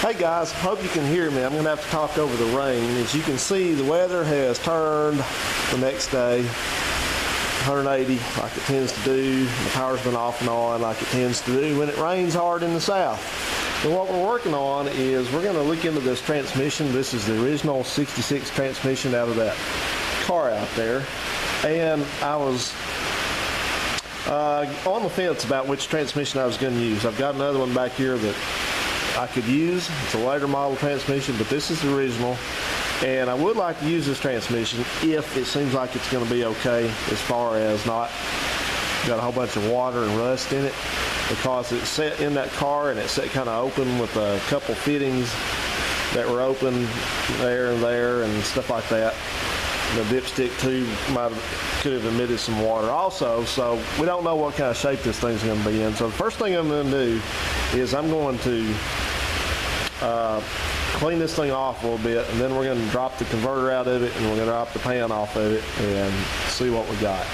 Hey guys, hope you can hear me. I'm going to have to talk over the rain. As you can see, the weather has turned the next day 180 like it tends to do. The power's been off and on like it tends to do when it rains hard in the south. And what we're working on is we're going to look into this transmission. This is the original 66 transmission out of that car out there. And I was on the fence about which transmission I was going to use. I've got another one back here that I could use. It's a later model transmission, but this is the original. And I would like to use this transmission if it seems like it's going to be okay as far as not got a whole bunch of water and rust in it, because it's set in that car and it's set kind of open with a couple fittings that were open there and there and stuff like that. The dipstick tube could have emitted some water also, so we don't know what kind of shape this thing's going to be in. So the first thing I'm going to do is I'm going to clean this thing off a little bit, and then we're going to drop the converter out of it, and we're going to drop the pan off of it and see what we got.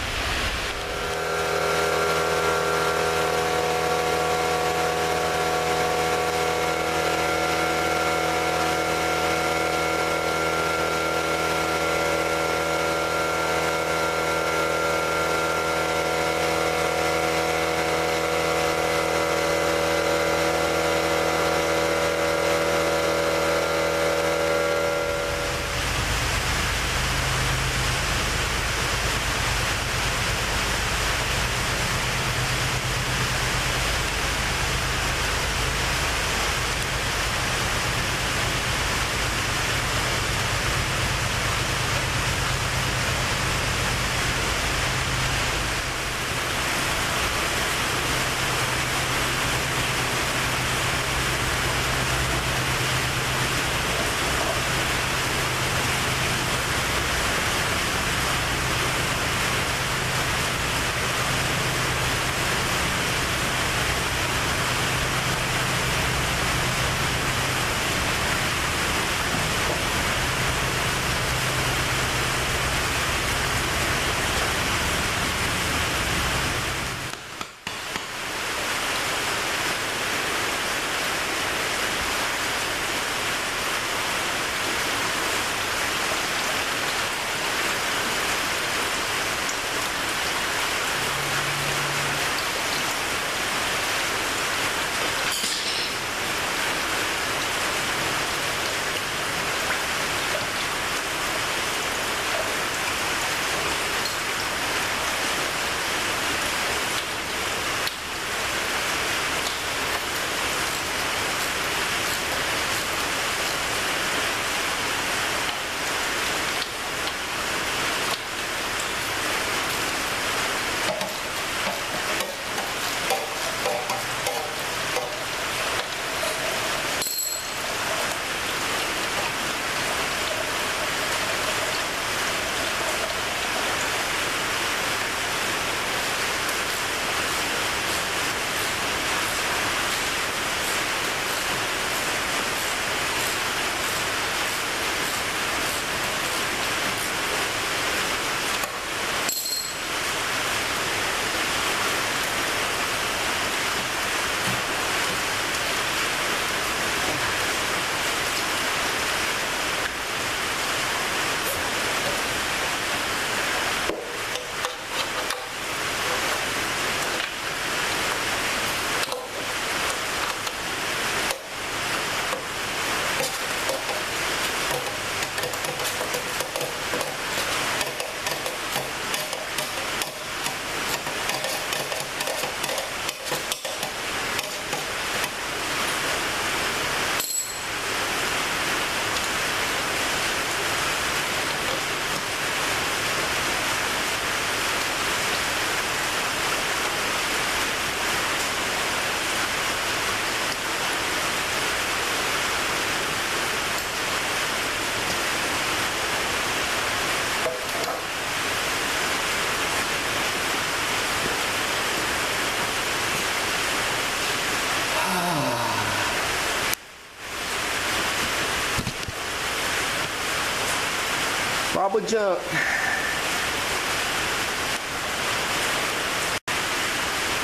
Probably junk.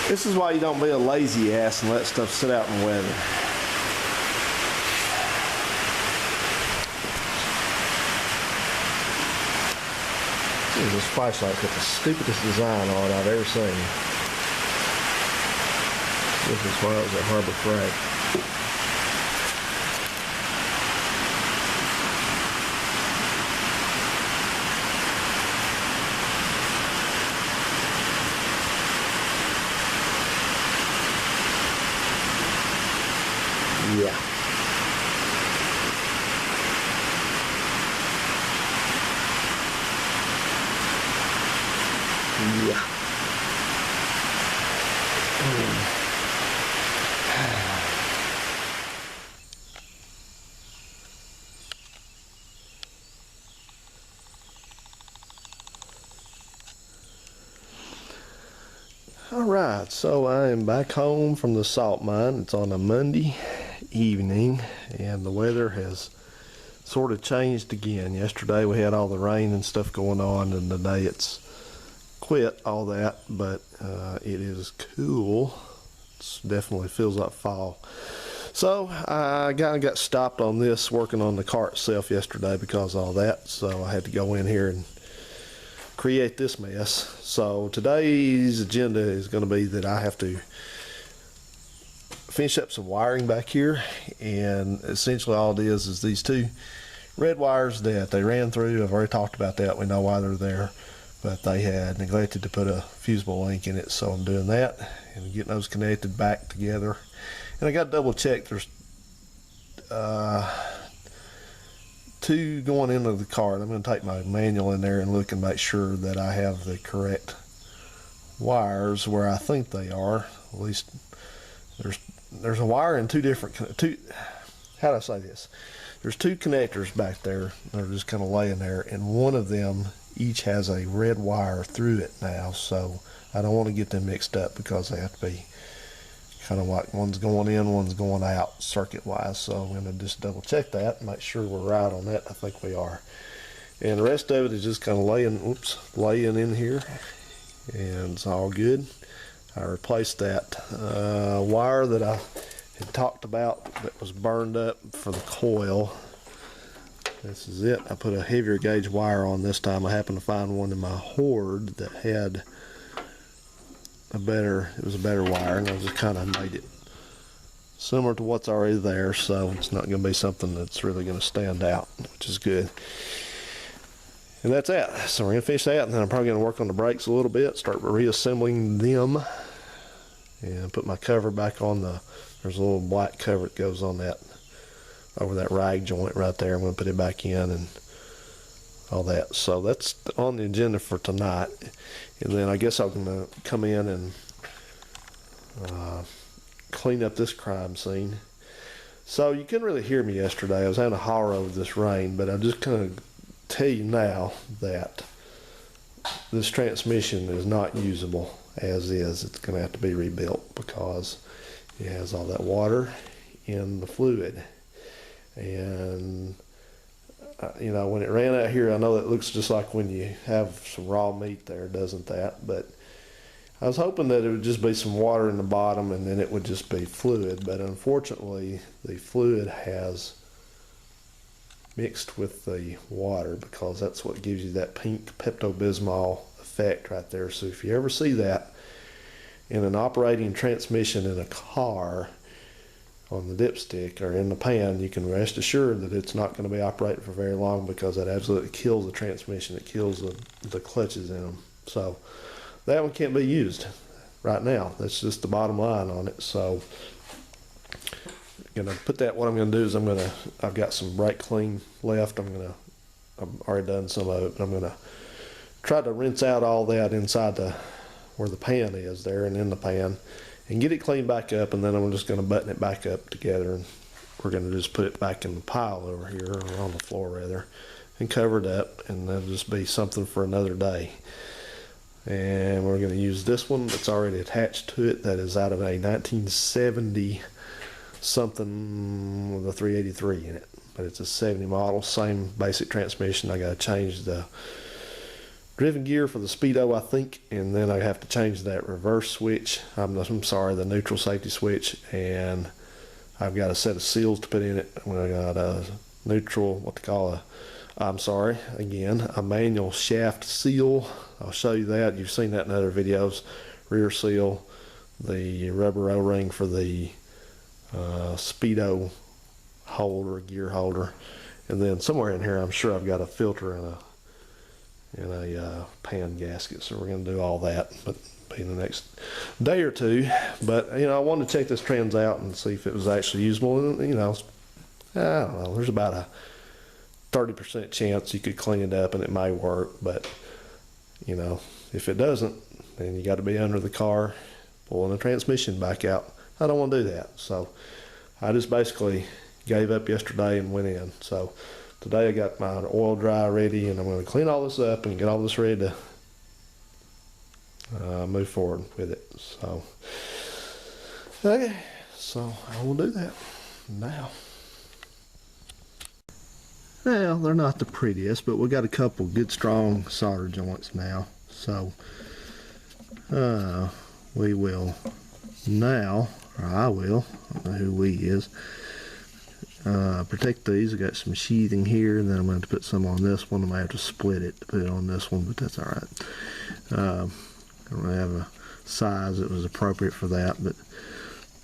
This is why you don't be a lazy ass and let stuff sit out in weather. This flashlight got the stupidest design on it I've ever seen. This is why it was at Harbor Freight. Yeah. Yeah. All right, so I am back home from the salt mine. It's on a Monday evening, and the weather has sort of changed again. Yesterday we had all the rain and stuff going on, and today it's quit all that, but it is cool. It definitely feels like fall. So I got stopped on this working on the car itself yesterday because of all that, so I had to go in here and create this mess. So today's agenda is going to be that I have to finish up some wiring back here, and essentially all it is these two red wires that they ran through. I've already talked about that. We know why they're there, but they had neglected to put a fusible link in it, so I'm doing that and getting those connected back together. And I got to double check. There's two going into the cart. I'm going to take my manual in there and look and make sure that I have the correct wires where I think they are. At least there's a wire in how do I say this? There's two connectors back there that are just kind of laying there, and one of them each has a red wire through it now, so I don't want to get them mixed up because they have to be kind of like one's going in, one's going out circuit wise. So I'm going to just double check that and make sure we're right on that. I think we are. And the rest of it is just kind of laying in here, and it's all good. I replaced that wire that I had talked about that was burned up for the coil. This is it. I put a heavier gauge wire on this time. I happened to find one in my hoard that had it was a better wire, and I just kind of made it similar to what's already there, so it's not going to be something that's really going to stand out, which is good. And that's that. So we're going to finish that, and then I'm probably going to work on the brakes a little bit, start reassembling them, and put my cover back on there's a little black cover that goes on that, over that rag joint right there. I'm going to put it back in and all that. So that's on the agenda for tonight. And then I guess I'm going to come in and clean up this crime scene. So you couldn't really hear me yesterday. I was having a holler over this rain, but I'm just going to tell you now that this transmission is not usable as is. It's going to have to be rebuilt because it has all that water in the fluid. And when it ran out here, I know that looks just like when you have some raw meat there, doesn't that? But I was hoping that it would just be some water in the bottom and then it would just be fluid. But unfortunately, the fluid has mixed with the water because that's what gives you that pink Pepto-Bismol effect right there. So if you ever see that in an operating transmission in a car, on the dipstick or in the pan, you can rest assured that it's not going to be operating for very long because that absolutely kills the transmission. It kills the clutches in them. So that one can't be used right now. That's just the bottom line on it. So I'm going to put that, what I'm going to do is I've got some brake clean left. I've already done some of it, but I'm going to try to rinse out all that inside where the pan is there and in the pan, and get it cleaned back up, and then I'm just going to button it back up together, and we're going to just put it back in the pile over here, or on the floor rather, and cover it up, and that'll just be something for another day. And we're going to use this one that's already attached to it, that is out of a 1970 something with a 383 in it, but it's a 70 model, same basic transmission. I got to change the driven gear for the speedo, I think, and then I have to change that reverse switch. I'm sorry, the neutral safety switch, and I've got a set of seals to put in it. I got a neutral, what they call a I'm sorry, again, a manual shaft seal. I'll show you that. You've seen that in other videos. Rear seal, the rubber O-ring for the speedo holder, gear holder, and then somewhere in here I'm sure I've got a filter and a pan gasket, so we're going to do all that, but be in the next day or two. But you know, I wanted to check this trans out and see if it was actually usable, and you know, I don't know, there's about a 30% chance you could clean it up and it may work, but you know, if it doesn't, then you got to be under the car pulling the transmission back out. I don't want to do that, so I just basically gave up yesterday and went in. So today I got my oil dry ready, and I'm going to clean all this up and get all this ready to move forward with it. So okay, so I will do that now. Well, they're not the prettiest, but we got a couple good strong solder joints now. So we will now, or I will, I don't know who we is, protect these. I got some sheathing here, and then I'm going to put some on this one. I might have to split it to put it on this one, but that's all right. I don't really have a size that was appropriate for that, but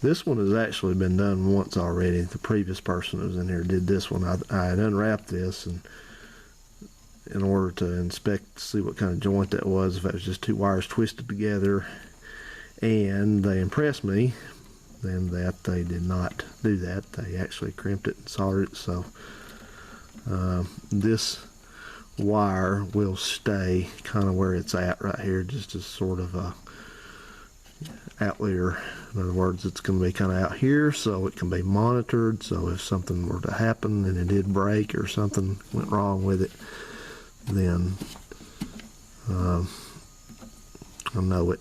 this one has actually been done once already. The previous person that was in here did this one. I had unwrapped this and in order to inspect to see what kind of joint that was, if it was just two wires twisted together, and they impressed me then that they did not do that. They actually crimped it and soldered it. So this wire will stay kind of where it's at right here, just as sort of a outlier. In other words, it's going to be kind of out here so it can be monitored, so if something were to happen and it did break or something went wrong with it, then I know it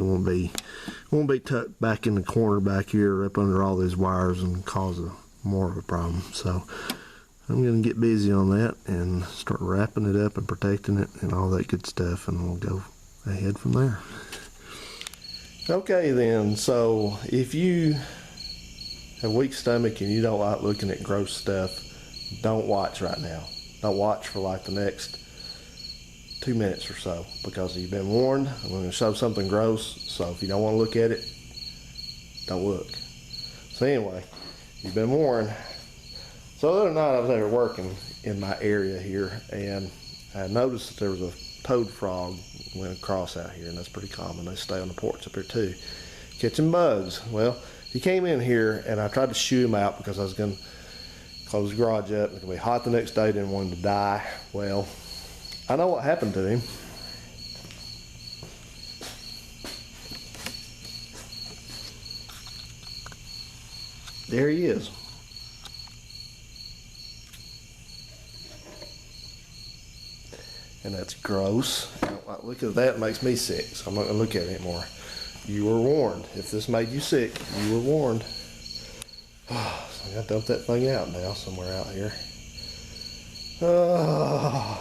won't be tucked back in the corner back here up under all these wires and cause more of a problem. So I'm going to get busy on that and start wrapping it up and protecting it and all that good stuff, and we'll go ahead from there. Okay then, so if you have a weak stomach and you don't like looking at gross stuff, don't watch right now. Don't watch for like the next 2 minutes or so, because you've been warned. I'm going to show something gross, so if you don't want to look at it, don't look. So anyway, you've been warned. So the other night I was there working in my area here, and I noticed that there was a toad frog went across out here, and that's pretty common. They stay on the porch up here too, catching bugs. Well, he came in here, and I tried to shoo him out because I was going to close the garage up. It's going to be hot the next day. Didn't want him to die. Well, I know what happened to him. There he is. And that's gross. Look at that, it makes me sick, so I'm not going to look at it anymore. You were warned. If this made you sick, you were warned. So I got to dump that thing out now, somewhere out here. Darn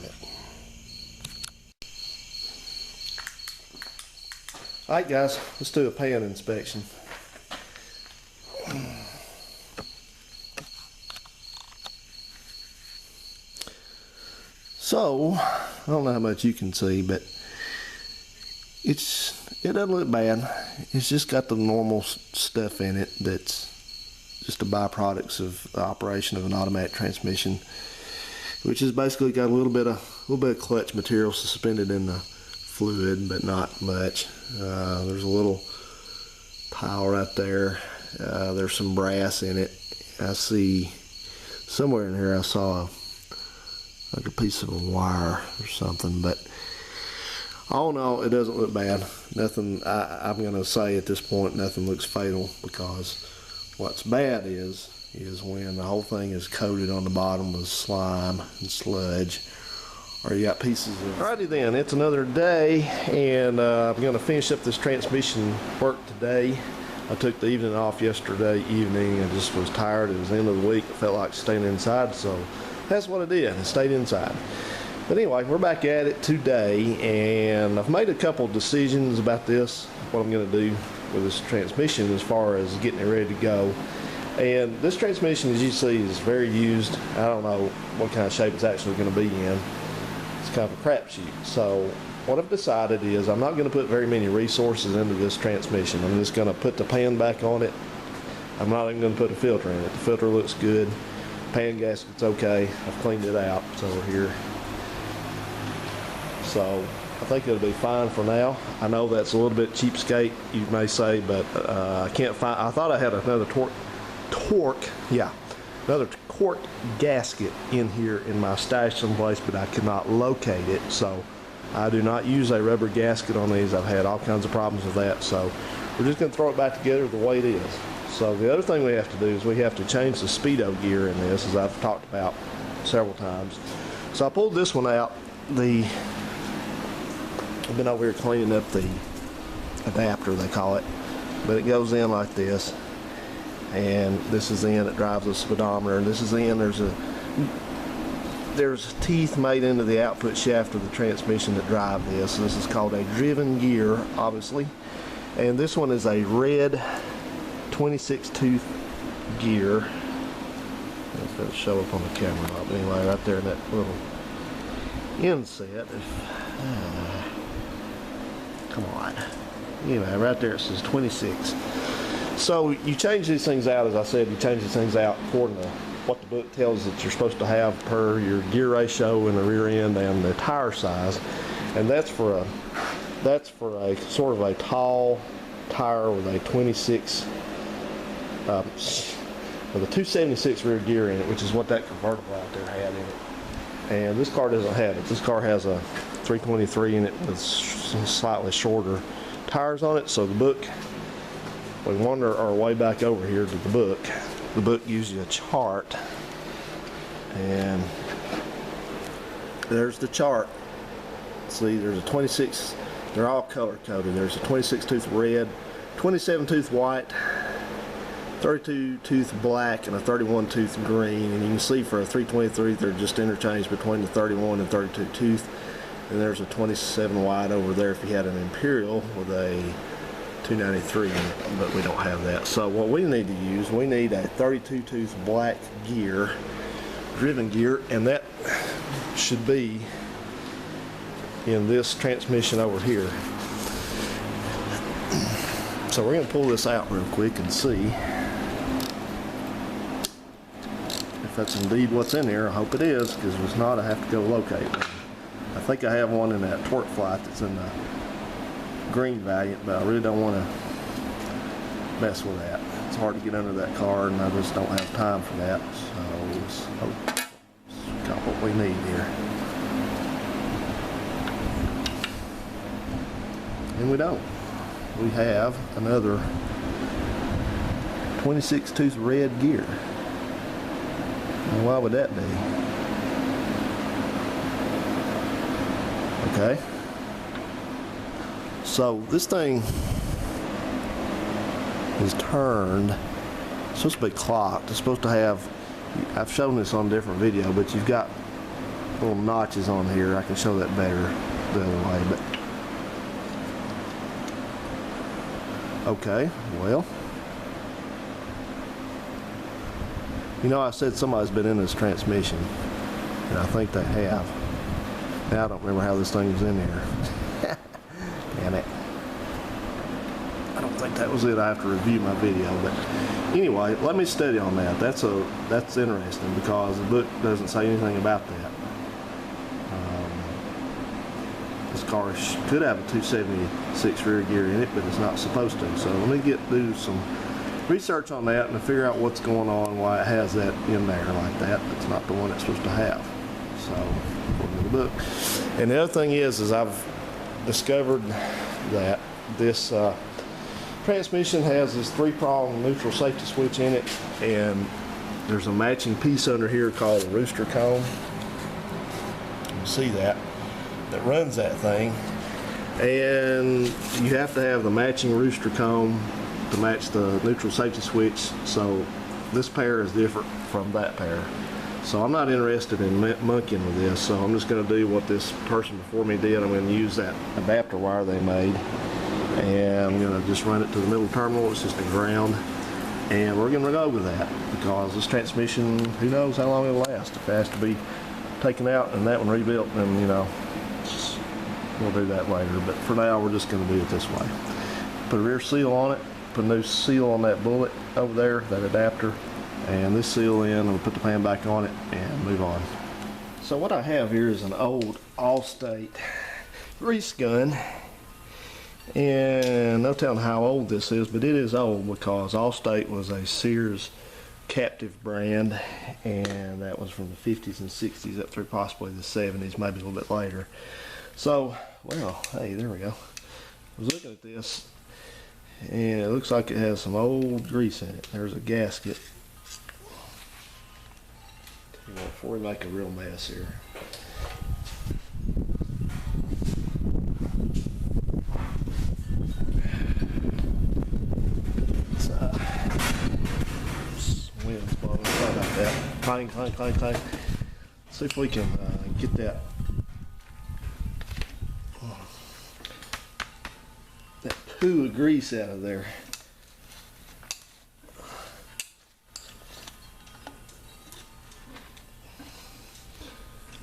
it. Alright guys, let's do a pan inspection. So, I don't know how much you can see, but it doesn't look bad. It's just got the normal stuff in it that's just the byproducts of the operation of an automatic transmission, which has basically got a little bit of clutch material suspended in the fluid, but not much. There's a little pile right there. There's some brass in it. I see somewhere in here I saw like a piece of a wire or something, but all in all, it doesn't look bad. Nothing, I'm going to say at this point, nothing looks fatal, because what's bad is when the whole thing is coated on the bottom with slime and sludge, or you got pieces of... Alrighty then, it's another day, and I'm going to finish up this transmission work today. I took the evening off yesterday evening. I just was tired. It was the end of the week. I felt like staying inside, so that's what I did. I stayed inside. But anyway, we're back at it today, and I've made a couple decisions about this, what I'm going to do with this transmission as far as getting it ready to go. And this transmission, as you see, is very used. I don't know what kind of shape it's actually going to be in. It's kind of a crapshoot. So what I've decided is I'm not going to put very many resources into this transmission. I'm just going to put the pan back on it. I'm not even going to put a filter in it. The filter looks good. Pan gasket's okay. I've cleaned it out. So we're here. So I think it'll be fine for now. I know that's a little bit cheapskate, you may say, but I can't find. I thought I had another another cork gasket in here in my stash someplace, but I cannot locate it. So I do not use a rubber gasket on these. I've had all kinds of problems with that. So we're just going to throw it back together the way it is. So the other thing we have to do is we have to change the speedo gear in this, as I've talked about several times. So I pulled this one out. I've been over here cleaning up the adapter, they call it, but it goes in like this, and this is the end that drives the speedometer, and this is the end. There's teeth made into the output shaft of the transmission that drive this. This is called a driven gear, obviously, and this one is a red 26 tooth gear. It'll show up on the camera, but anyway, right there in that little inset. Come on. Anyway, right there it says 26. So you change these things out, as I said, you change these things out according to what the book tells that you're supposed to have per your gear ratio in the rear end and the tire size. And that's for a sort of a tall tire with a 26 with a 276 rear gear in it, which is what that convertible out there had in it. And this car doesn't have it. This car has a 323 in it with slightly shorter tires on it. So the book, we wander our way back over here to the book. The book gives you a chart, and there's the chart. See, there's a 26, they're all color coded. There's a 26 tooth red, 27 tooth white, 32 tooth black, and a 31 tooth green. And you can see for a 323 they're just interchanged between the 31 and 32 tooth. And there's a 27 wide over there if you had an Imperial with a 293 in it, but we don't have that. So what we need to use, we need a 32 tooth black gear, driven gear, and that should be in this transmission over here. So we're going to pull this out real quick and see if that's indeed what's in there. I hope it is, because if it's not, I have to go locate it. I think I have one in that torque flight that's in the green Valiant, but I really don't want to mess with that. It's hard to get under that car, and I just don't have time for that. So let's got what we need here. And we don't. We have another 26 tooth red gear. And why would that be? Okay. So this thing is turned. It's supposed to be clocked. It's supposed to have, I've shown this on a different video, but you've got little notches on here. I can show that better the other way, but okay, well, you know, I said somebody's been in this transmission, and I think they have. Now I don't remember how this thing was in here. Damn it. I don't think that was it. I have to review my video, but anyway, let me study on that. That's interesting, because the book doesn't say anything about that. This car could have a 276 rear gear in it, but it's not supposed to. So let me do some research on that and figure out what's going on, why it has that in there like that. It's not the one it's supposed to have. So, according to the book. And the other thing is I've discovered that this transmission has this 3-prong neutral safety switch in it, and there's a matching piece under here called a rooster comb. You can see that runs that thing, and you have to have the matching rooster comb to match the neutral safety switch. So this pair is different from that pair. So I'm not interested in monkeying with this, so I'm just going to do what this person before me did. I'm going to use that adapter wire they made, and I'm going to just run it to the middle terminal. It's just a ground, And we're gonna go with that because this transmission, who knows how long it'll last. If it has to be taken out and that one rebuilt, then you know, we'll do that later. But for now, we're just gonna do it this way. Put a rear seal on it, put a new seal on that bullet over there, that adapter, and this seal in, and we'll put the pan back on it and move on. So what I have here is an old Allstate Grease Gun. And no telling how old this is, but it is old because Allstate was a Sears captive brand, and that was from the 50s and 60s up through possibly the 70s, maybe a little bit later. So, well, hey, there we go. I was looking at this, and it looks like it has some old grease in it. There's a gasket. Before we make a real mess here. Wind's blowing. Sorry about that. Clang, clang, clang, clang. See if we can get that poo of grease out of there.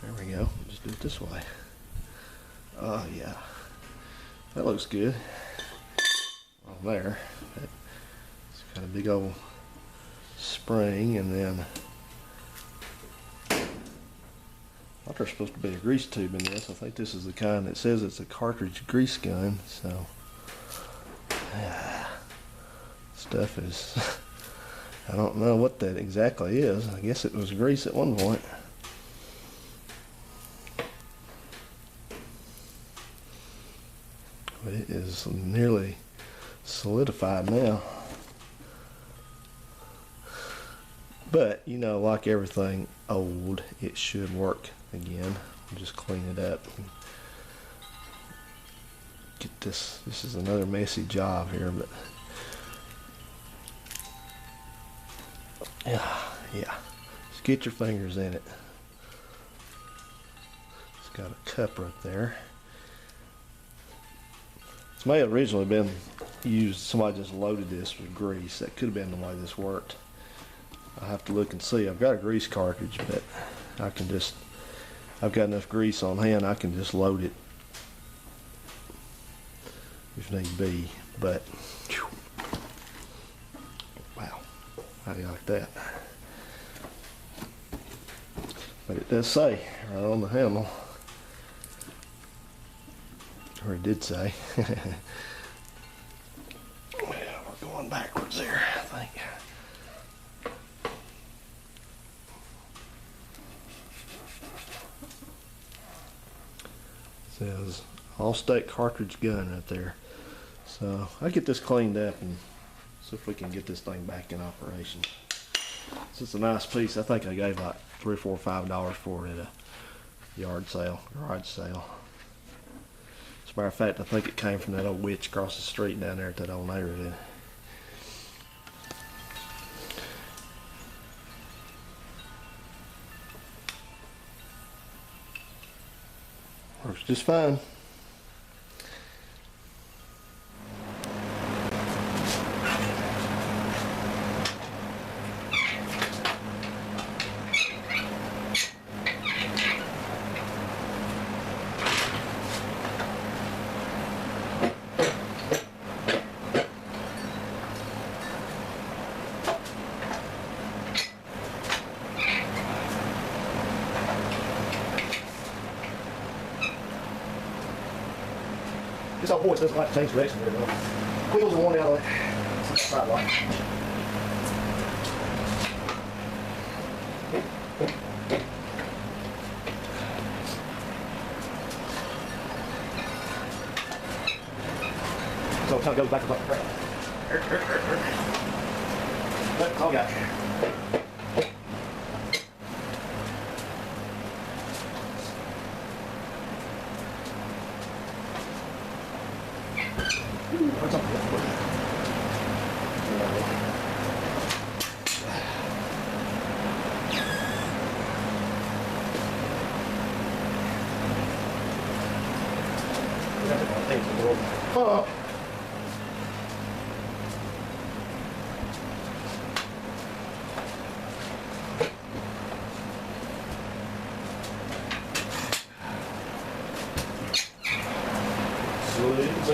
There we go. Just do it this way. Oh yeah, that looks good. On there, it's got a big old spring, and then I thought there's supposed to be a grease tube in this. I think this is the kind that says it's a cartridge grease gun. So stuff is I don't know what that exactly is. I guess it was grease at one point. But it is nearly solidified now. But, you know, like everything old, it should work again. Just clean it up. And get this. This is another messy job here, but yeah. Just get your fingers in it. It's got a cup right there. This may have originally been used, somebody just loaded this with grease. That could have been the way this worked. I'll have to look and see. I've got a grease cartridge, but I've got enough grease on hand, I can just load it if need be. But, whew, wow, how do you like that? But it does say right on the handle, or it did say. Well, we're going backwards there, I think. It says Allstate cartridge gun right there. So I'll get this cleaned up and see if we can get this thing back in operation. It's a nice piece. I think I gave like $3, $4, $5 for it at a yard sale, garage sale. As a matter of fact, I think it came from that old witch across the street down there at that old neighborhood. Works just fine. This old horse doesn't like to change direction very well. Wheels are worn out on it. It's a side light. So it kind of goes back and forth. That's all I got. What's up with that? Oh.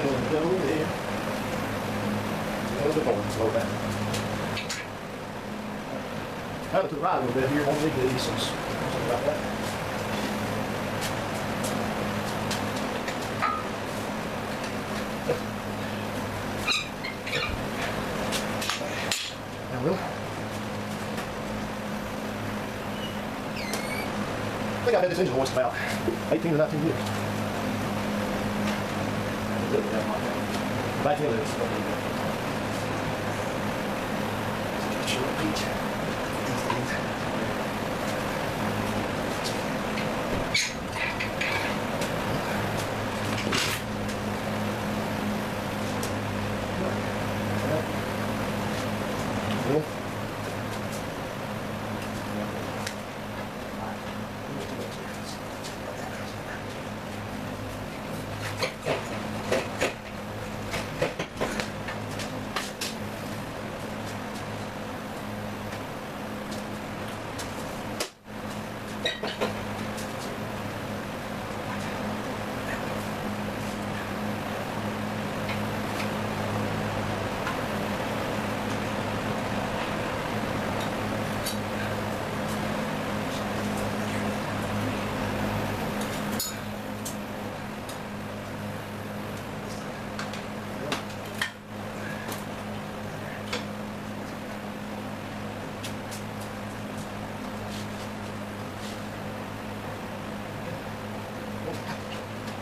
gonna go there. Go the door, slow down. Kind of to the right a little bit here, won't need to ease something about that. Now, Will. I think I've had this engine hoist about 18 to 19 years. Back in it.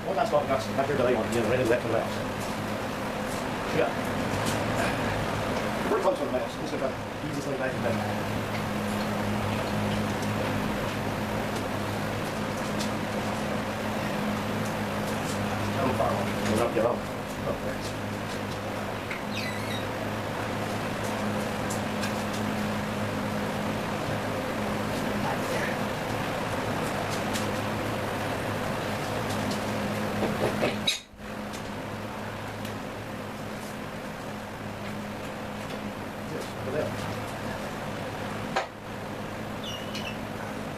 One last spot after delay one again, ready to let come out. Yeah. We're close on the mouse. Just about the easiest thing back in that. Don't fire on. We'll not get on. Oh, thanks.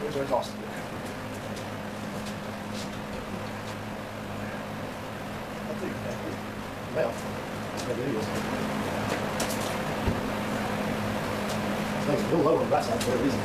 There's our exhaust. Well, it's a little lower on the right side for a reason.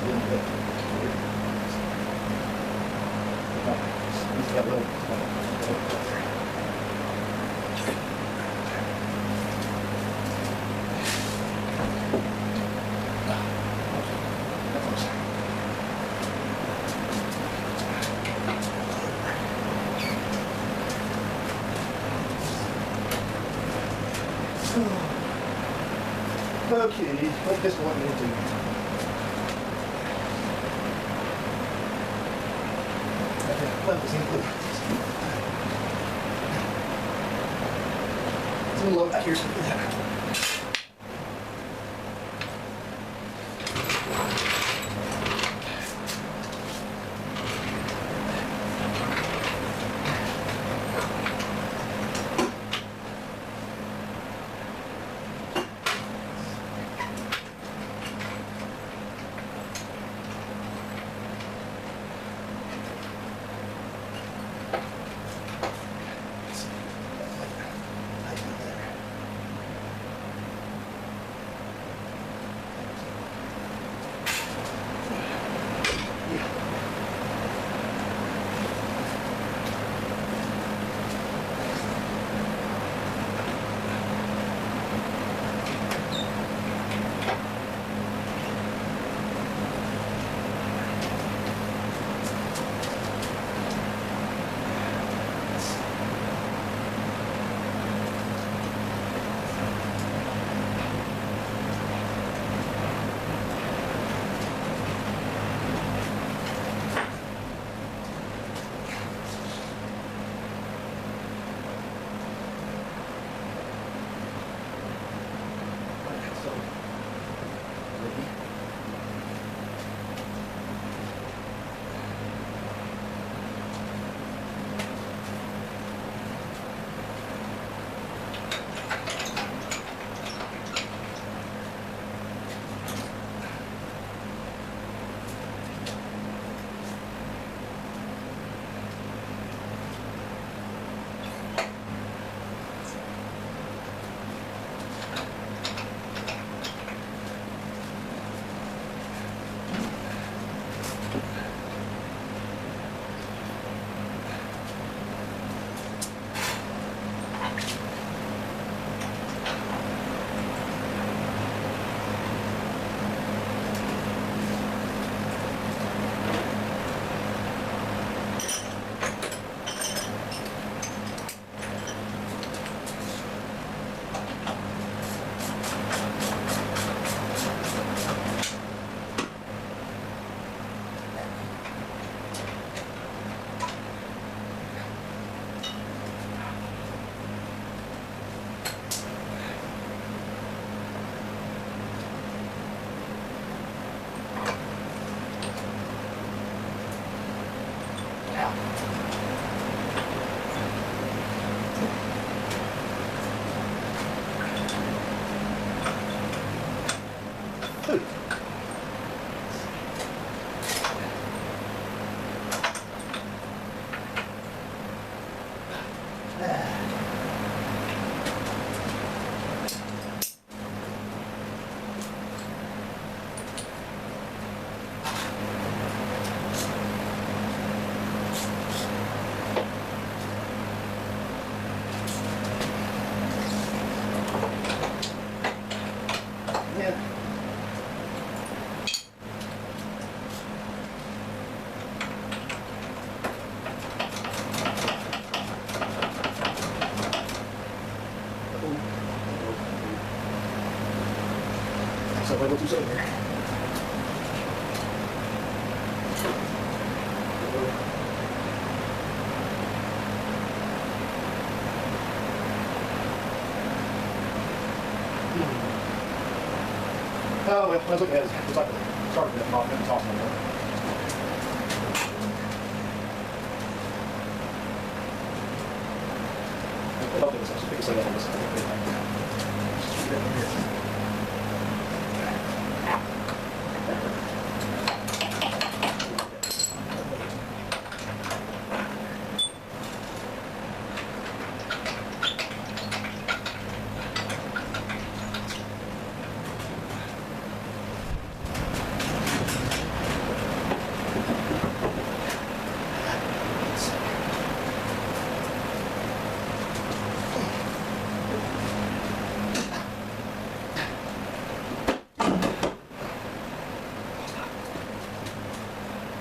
Okay, put this one into. Let this in. It's a little low back here. So what you say here? Oh, well, let's look at it. It's like starting to pop and tossing it. I'll do this. I'll just say that on this.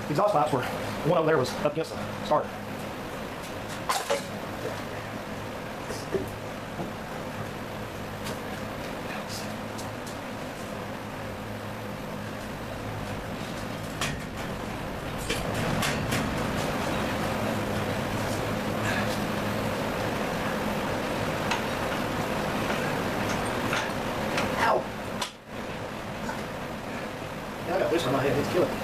Exhaust pipes were, the one over there was up against the starter. Ow! Yeah, I got this on my head, it's killing me.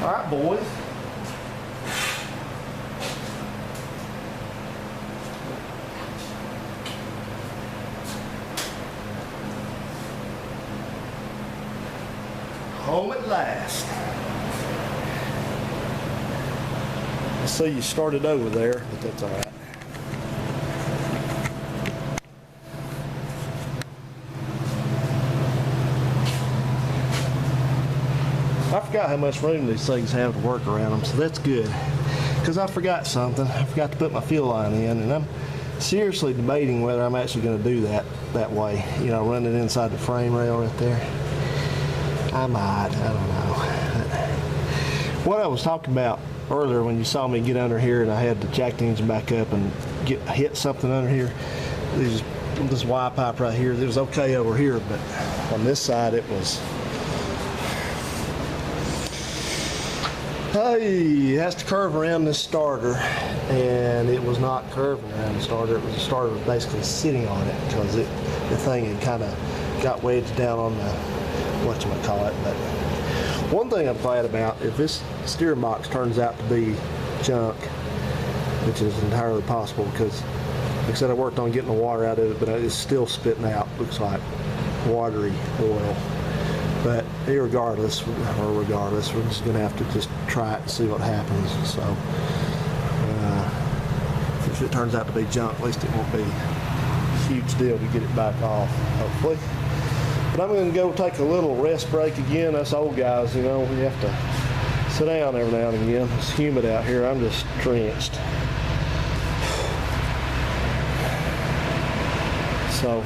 All right, boys. Home at last. I see you started over there, but that's all right. I forgot how much room these things have to work around them, so that's good. Because I forgot something. I forgot to put my fuel line in, and I'm seriously debating whether I'm actually going to do that way. You know, run it inside the frame rail right there. I might. I don't know. What I was talking about earlier when you saw me get under here and I had to jack the engine back up and hit something under here, this Y pipe right here, it was okay over here, but on this side it was. Hey, it has to curve around this starter, and it was not curving around the starter. It was the starter was basically sitting on it because the thing had kind of got wedged down on the whatchamacallit. But one thing I'm glad about, if this steering box turns out to be junk, which is entirely possible because, like I said, I worked on getting the water out of it, but it's still spitting out, looks like watery oil. But regardless, we're just going to have to just try it and see what happens. So, if it turns out to be junk, at least it won't be a huge deal to get it back off, hopefully. But I'm going to go take a little rest break again. Us old guys, you know, we have to sit down every now and again. It's humid out here. I'm just drenched. So,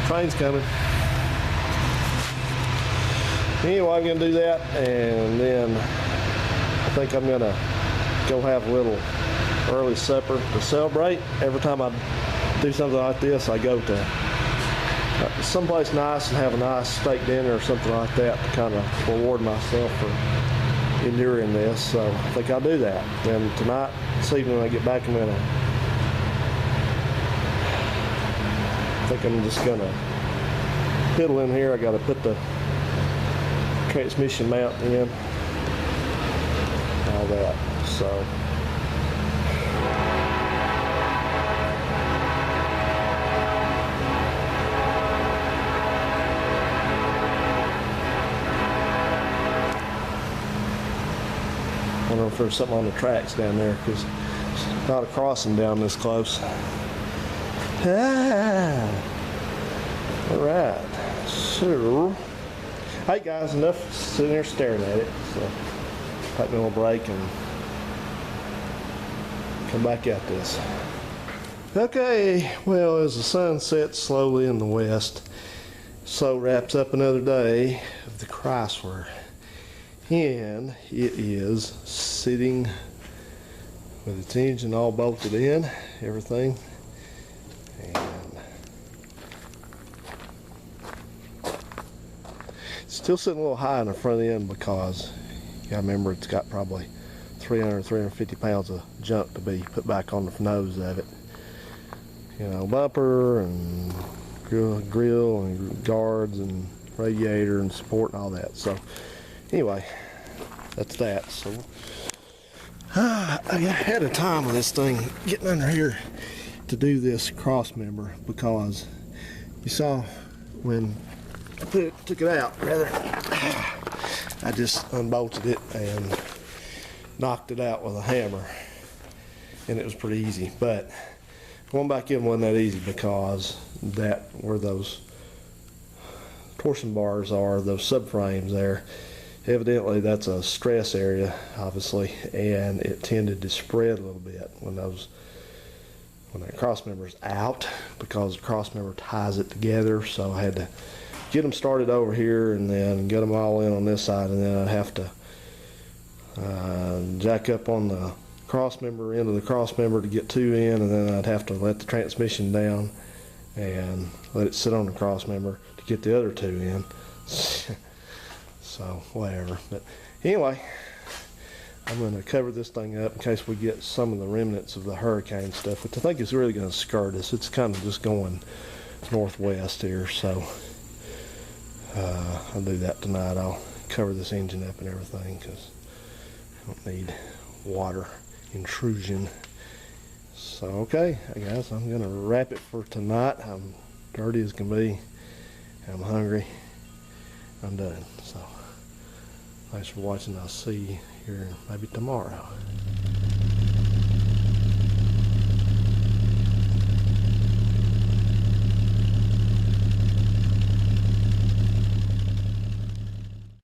train's coming. Anyway, I'm going to do that, and then I think I'm going to go have a little early supper to celebrate. Every time I do something like this, I go to someplace nice and have a nice steak dinner or something like that to kind of reward myself for enduring this. So I think I'll do that. Then tonight, this evening when I get back, I think I'm just going to piddle in here. I got to put the transmission mount in, all that. So I don't know if there's something on the tracks down there because it's not a crossing down this close. All right, so hey guys, enough sitting there staring at it. So take me a little break and come back at this. Okay, well, as the sun sets slowly in the west, so wraps up another day of the Chrysler. And it is sitting with its engine all bolted in, everything. And it's still sitting a little high in the front end because you gotta remember it's got probably 350 pounds of junk to be put back on the nose of it. You know, bumper and grill and guards and radiator and support and all that. So anyway, that's that. So I had a time with this thing getting under here to do this cross member because you saw when I took it out, rather, I just unbolted it and knocked it out with a hammer, and it was pretty easy. But going back in wasn't that easy because that where those torsion bars are, those subframes there, evidently that's a stress area, obviously, and it tended to spread a little bit when that cross member's out because the cross member ties it together. So I had to get them started over here and then get them all in on this side, and then I'd have to jack up on the cross member into the cross member to get two in, and then I'd have to let the transmission down and let it sit on the cross member to get the other two in. So whatever. But anyway, I'm going to cover this thing up in case we get some of the remnants of the hurricane stuff, which I think is really going to skirt us. It's kind of just going northwest here, so I'll do that tonight. I'll cover this engine up and everything because Don't need water intrusion. So, okay, I guess I'm gonna wrap it for tonight. I'm dirty as can be. I'm hungry. I'm done. So, thanks for watching. I'll see you here maybe tomorrow.